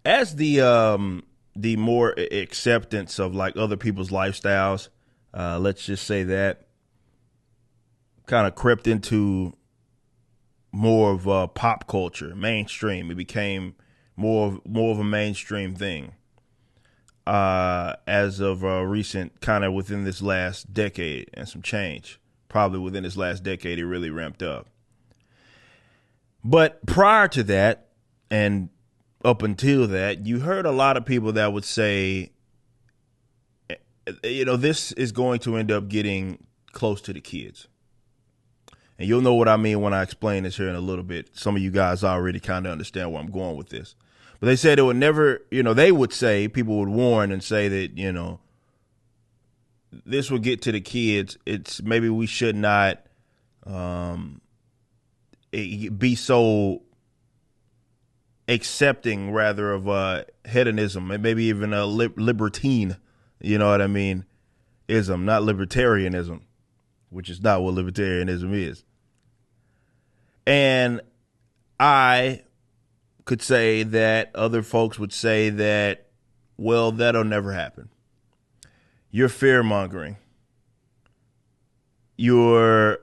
As the more acceptance of like other people's lifestyles, let's just say that kind of crept into more of pop culture, mainstream. It became more of a mainstream thing as of recent, kind of within this last decade and some change. Probably within this last decade, it really ramped up. But prior to that, and up until that, you heard a lot of people that would say, this is going to end up getting close to the kids. And you'll know what I mean when I explain this here in a little bit. Some of you guys already kind of understand where I'm going with this. But they said it would never, they would say, people would warn and say that, this will get to the kids. It's maybe we should not be so accepting rather of hedonism and maybe even a libertine, you know what I mean? Ism, not libertarianism, which is not what libertarianism is. And I could say that other folks would say that, well, that'll never happen. You're fear mongering. You're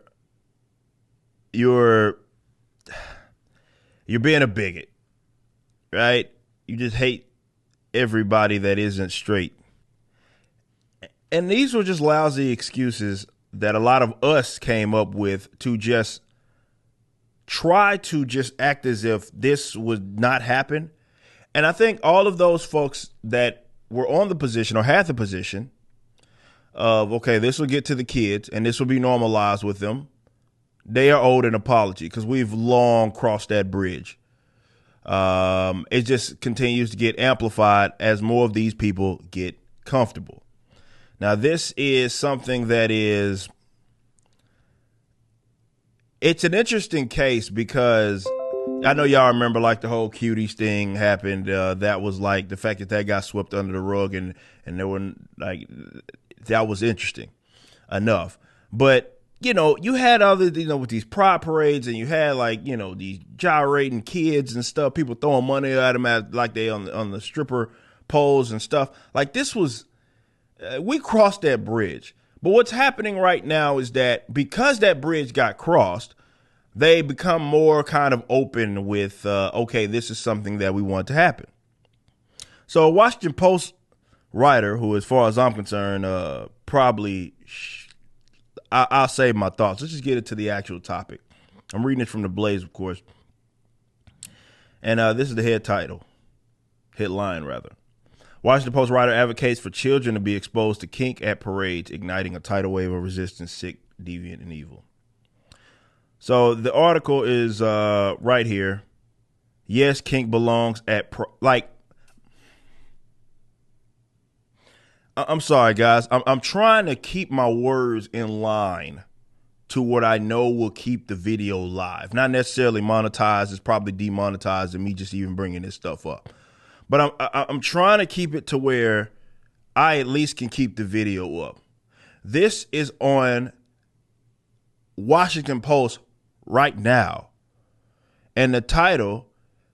being a bigot, right? You just hate everybody that isn't straight. And these were just lousy excuses that a lot of us came up with to just try to just act as if this would not happen. And I think all of those folks that were on the position or had the position of, okay, this will get to the kids and this will be normalized with them, they are owed an apology because we've long crossed that bridge. It just continues to get amplified as more of these people get comfortable. Now, this is something that it's an interesting case because I know y'all remember like the whole cuties thing happened. That was like the fact that got swept under the rug and there were like, that was interesting enough. But, you had other, with these pride parades and you had like, these gyrating kids and stuff, people throwing money at them like they on the stripper poles and stuff. Like this was, we crossed that bridge. But what's happening right now is that because that bridge got crossed, they become more kind of open with, okay, this is something that we want to happen. So a Washington Post writer, who as far as I'm concerned, probably, I'll save my thoughts. Let's just get into the actual topic. I'm reading it from the Blaze, of course. And this is the headline rather. Washington Post writer advocates for children to be exposed to kink at parades, igniting a tidal wave of resistance, sick, deviant, and evil. So the article is right here. Yes, kink belongs at I'm sorry, guys. I'm trying to keep my words in line to what I know will keep the video live. Not necessarily monetized. It's probably demonetized and me just even bringing this stuff up. But I'm trying to keep it to where I at least can keep the video up. This is on Washington Post right now. And the title,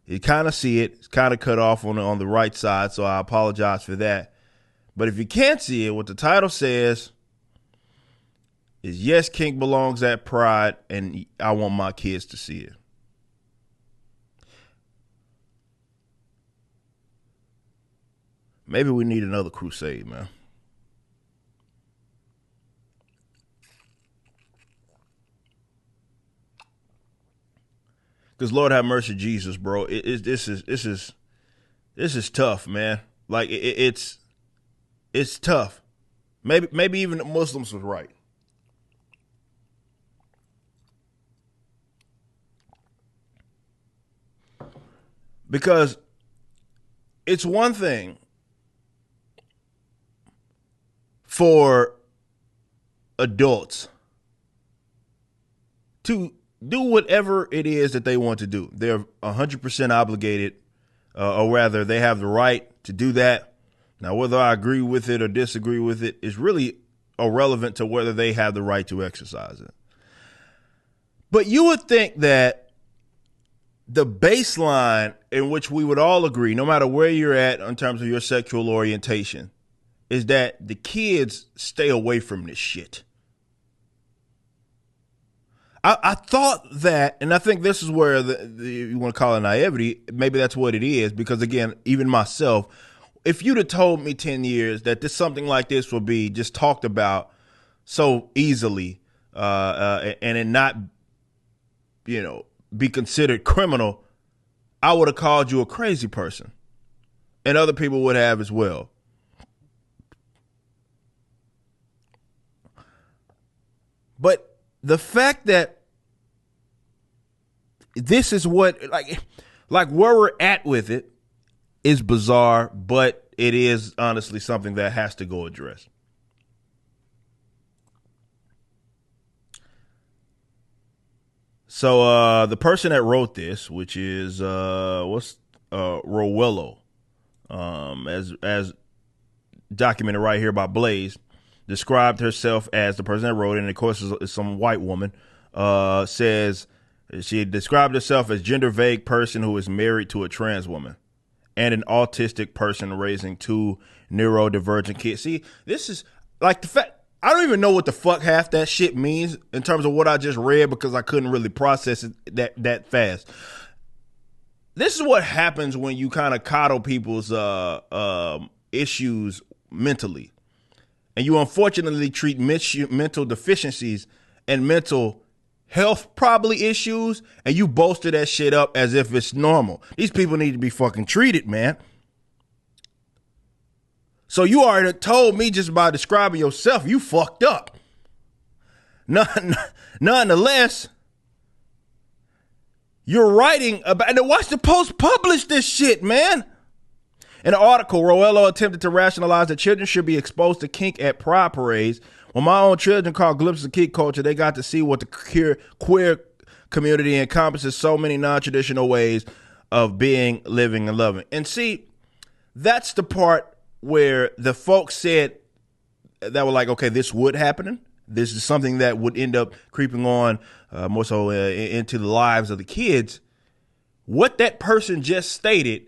you kind of see it. It's kind of cut off on the right side, so I apologize for that. But if you can't see it, what the title says is, yes, kink belongs at Pride, and I want my kids to see it. Maybe we need another crusade, man. Because Lord have mercy, Jesus, bro. This is tough, man. Like it's tough. Maybe even the Muslims was right. Because it's one thing for adults to do whatever it is that they want to do. They're 100% obligated, or rather they have the right to do that. Now, whether I agree with it or disagree with it is really irrelevant to whether they have the right to exercise it. But you would think that the baseline in which we would all agree, no matter where you're at in terms of your sexual orientation, is that the kids stay away from this shit. I thought that, and I think this is where you want to call it naivety, maybe that's what it is, because again, even myself, if you'd have told me 10 years that something like this would be just talked about so easily and it not, be considered criminal, I would have called you a crazy person. And other people would have as well. But the fact that this is what, like where we're at with it is bizarre, but it is honestly something that has to go addressed. So the person that wrote this, which is Rowello, as documented right here by Blaze, described herself as the person that wrote it, and of course is some white woman, says she described herself as gender vague person who is married to a trans woman and an autistic person raising two neurodivergent kids. See, this is like the fact, I don't even know what the fuck half that shit means in terms of what I just read because I couldn't really process it that fast. This is what happens when you kind of coddle people's issues mentally. And you unfortunately treat mental deficiencies and mental health probably issues, and you bolster that shit up as if it's normal. These people need to be fucking treated, man. So you already told me just by describing yourself, you fucked up. Nonetheless, you're writing about, and the Washington Post published this shit, man. In an article, Roello attempted to rationalize that children should be exposed to kink at pride parades. When my own children caught glimpses of kink culture, they got to see what the queer community encompasses so many non-traditional ways of being, living, and loving. And see, that's the part where the folks said that were like, okay, this would happen. This is something that would end up creeping on more so into the lives of the kids. What that person just stated.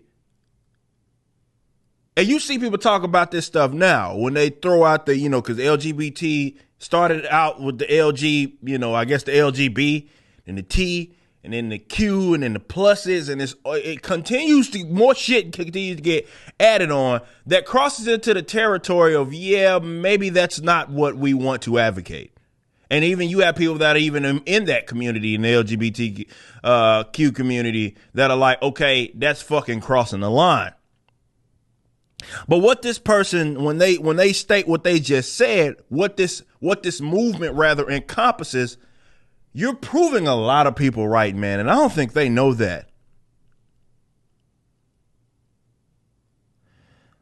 And you see people talk about this stuff now when they throw out the, because LGBT started out with the LG, I guess the LGB and the T and then the Q and then the pluses, and it continues to, more shit continues to get added on that crosses into the territory of, yeah, maybe that's not what we want to advocate. And even you have people that are even in that community, in the LGBTQ community, that are like, okay, that's fucking crossing the line. But what this person, when they state what they just said, what this movement rather encompasses, you're proving a lot of people right, man, and I don't think they know that.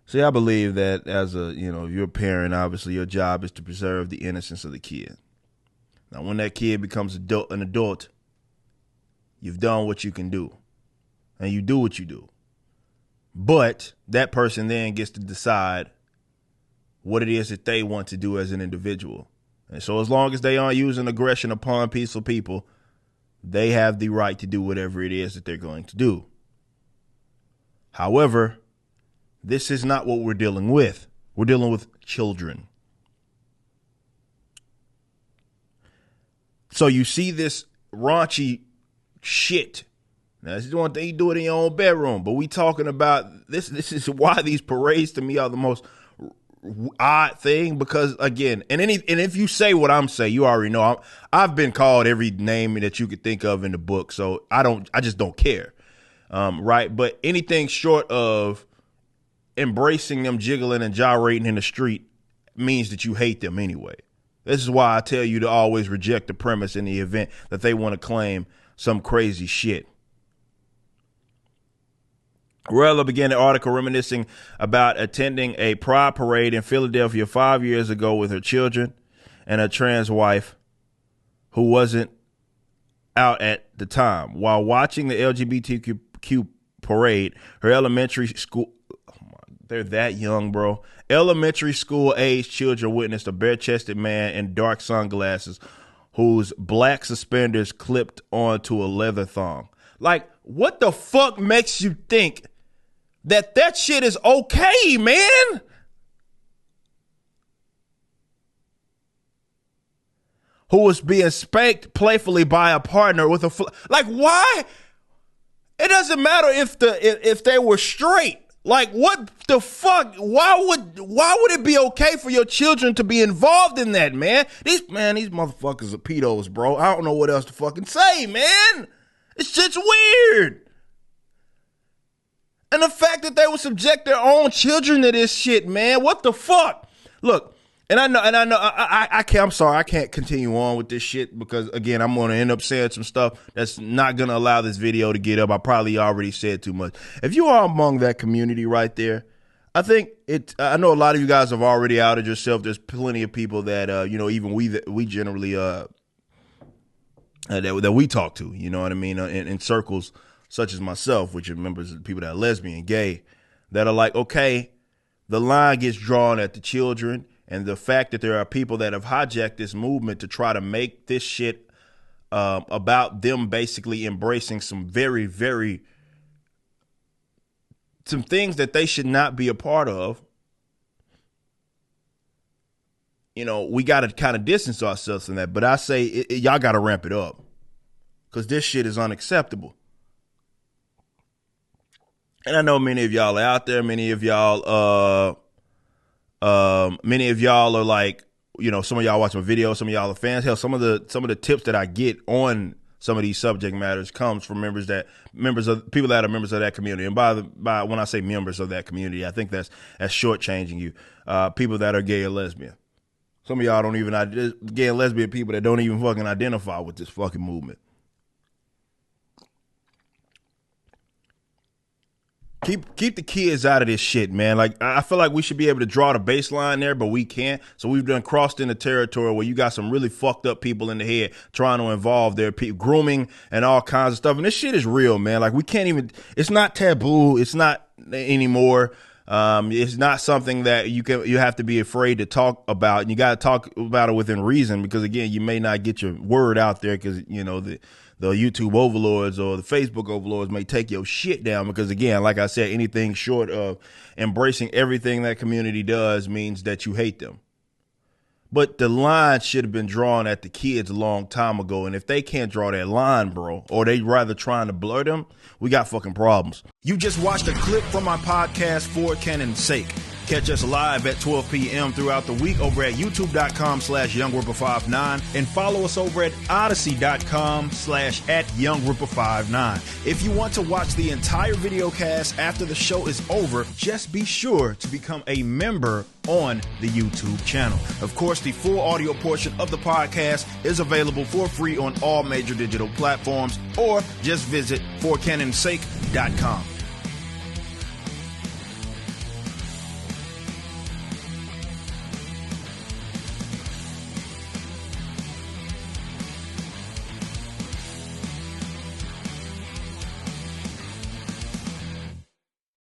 See, I believe that as a, if you're a parent, obviously your job is to preserve the innocence of the kid. Now, when that kid becomes an adult, you've done what you can do, and you do what you do. But that person then gets to decide what it is that they want to do as an individual. And so as long as they aren't using aggression upon peaceful people, they have the right to do whatever it is that they're going to do. However, this is not what we're dealing with. We're dealing with children. So you see this raunchy shit. Now, this is one thing, you do it in your own bedroom, but we talking about this. This is why these parades to me are the most odd thing, because again, and if you say what I'm saying, you already know I've been called every name that you could think of in the book, so I just don't care, right? But anything short of embracing them jiggling and gyrating in the street means that you hate them anyway. This is why I tell you to always reject the premise in the event that they want to claim some crazy shit. Rella began the article reminiscing about attending a pride parade in Philadelphia 5 years ago with her children and a trans wife who wasn't out at the time. While watching the LGBTQ parade, her elementary school, they're that young, bro. Elementary school age children witnessed a bare-chested man in dark sunglasses whose black suspenders clipped onto a leather thong. Like, what the fuck makes you think that shit is okay, man? Who was being spanked playfully by a partner with a like, why? It doesn't matter if they were straight. Like, what the fuck? Why would it be okay for your children to be involved in that, man? These motherfuckers are pedos, bro. I don't know what else to fucking say, man. It's just weird. And the fact that they would subject their own children to this shit, man. What the fuck? Look, I'm sorry, I can't continue on with this shit because, again, I'm going to end up saying some stuff that's not going to allow this video to get up. I probably already said too much. If you are among that community right there, I know a lot of you guys have already outed yourself. There's plenty of people that, even we generally, that we talk to, you know what I mean, in circles such as myself, which are members of people that are lesbian, gay, that are like, okay, the line gets drawn at the children. And the fact that there are people that have hijacked this movement to try to make this shit about them basically embracing some very, very, some things that they should not be a part of. You know, we got to kind of distance ourselves from that. But I say y'all got to ramp it up because this shit is unacceptable. And I know many of y'all are out there. Many of y'all are like, you know, some of y'all watch my videos, some of y'all are fans. Hell, some of the tips that I get on some of these subject matters comes from people that are members of that community. And by when I say members of that community, I think that's shortchanging you. People that are gay or lesbian. Some of y'all don't even, gay and lesbian people that don't even fucking identify with this fucking movement. Keep the kids out of this shit, man. Like, I feel like we should be able to draw the baseline there, but we can't. So we've done crossed into territory where you got some really fucked up people in the head trying to involve their grooming and all kinds of stuff. And this shit is real, man. Like, we can't even, it's not taboo. It's not anymore. It's not something that you have to be afraid to talk about. And you got to talk about it within reason because, again, you may not get your word out there because, you know, the YouTube overlords or the Facebook overlords may take your shit down because, again, like I said, anything short of embracing everything that community does means that you hate them. But the line should have been drawn at the kids a long time ago. And if they can't draw that line, bro, or they rather trying to blur them, we got fucking problems. You just watched a clip from my podcast, For Canon's Sake. Catch us live at 12 p.m. throughout the week over at youtube.com/YoungRipper59 and follow us over at odyssey.com/@YoungRipper59. If you want to watch the entire video cast after the show is over, just be sure to become a member on the YouTube channel. Of course, the full audio portion of the podcast is available for free on all major digital platforms, or just visit forcanonsake.com.